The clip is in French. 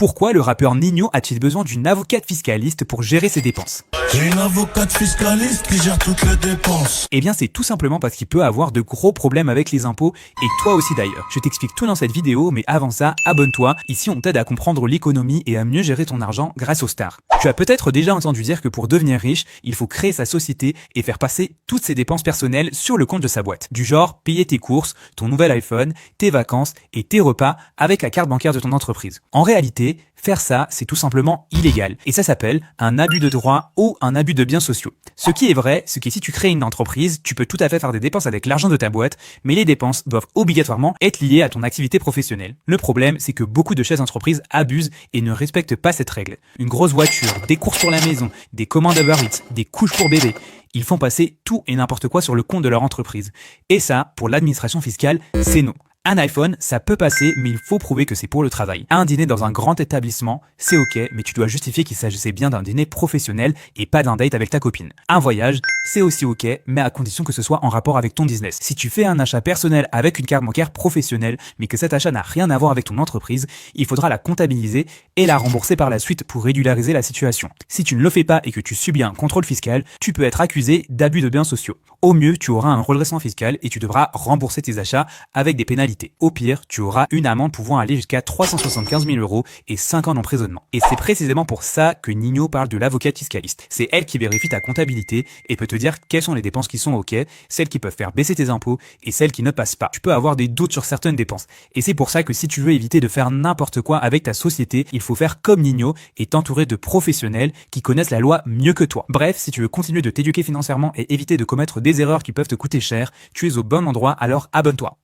Pourquoi le rappeur Ninho a-t-il besoin d'une avocate fiscaliste pour gérer ses dépenses? J'ai une avocate fiscaliste qui gère toutes les dépenses. Eh bien c'est tout simplement parce qu'il peut avoir de gros problèmes avec les impôts, et toi aussi d'ailleurs. Je t'explique tout dans cette vidéo, mais avant ça, abonne-toi. Ici on t'aide à comprendre l'économie et à mieux gérer ton argent grâce aux stars. Tu as peut-être déjà entendu dire que pour devenir riche, il faut créer sa société et faire passer toutes ses dépenses personnelles sur le compte de sa boîte. Du genre payer tes courses, ton nouvel iPhone, tes vacances et tes repas avec la carte bancaire de ton entreprise. En réalité, faire ça, c'est tout simplement illégal. Et ça s'appelle un abus de droit ou un abus de biens sociaux. Ce qui est vrai, c'est que si tu crées une entreprise, tu peux tout à fait faire des dépenses avec l'argent de ta boîte, mais les dépenses doivent obligatoirement être liées à ton activité professionnelle. Le problème, c'est que beaucoup de chefs d'entreprise abusent et ne respectent pas cette règle. Une grosse voiture, des courses pour la maison, des commandes Uber Eats, des couches pour bébé. Ils font passer tout et n'importe quoi sur le compte de leur entreprise. Et ça, pour l'administration fiscale, c'est non. Un iPhone, ça peut passer, mais il faut prouver que c'est pour le travail. Un dîner dans un grand établissement, c'est ok, mais tu dois justifier qu'il s'agissait bien d'un dîner professionnel et pas d'un date avec ta copine. Un voyage, c'est aussi ok, mais à condition que ce soit en rapport avec ton business. Si tu fais un achat personnel avec une carte bancaire professionnelle, mais que cet achat n'a rien à voir avec ton entreprise, il faudra la comptabiliser et la rembourser par la suite pour régulariser la situation. Si tu ne le fais pas et que tu subis un contrôle fiscal, tu peux être accusé d'abus de biens sociaux. Au mieux, tu auras un redressement fiscal et tu devras rembourser tes achats avec des pénalités. Au pire, tu auras une amende pouvant aller jusqu'à 375 000 € et 5 ans d'emprisonnement. Et c'est précisément pour ça que Ninho parle de l'avocate fiscaliste. C'est elle qui vérifie ta comptabilité et peut te dire quelles sont les dépenses qui sont ok, celles qui peuvent faire baisser tes impôts et celles qui ne passent pas. Tu peux avoir des doutes sur certaines dépenses. Et c'est pour ça que si tu veux éviter de faire n'importe quoi avec ta société, il faut faire comme Ninho et t'entourer de professionnels qui connaissent la loi mieux que toi. Bref, si tu veux continuer de t'éduquer financièrement et éviter de commettre des erreurs qui peuvent te coûter cher, tu es au bon endroit, alors abonne-toi.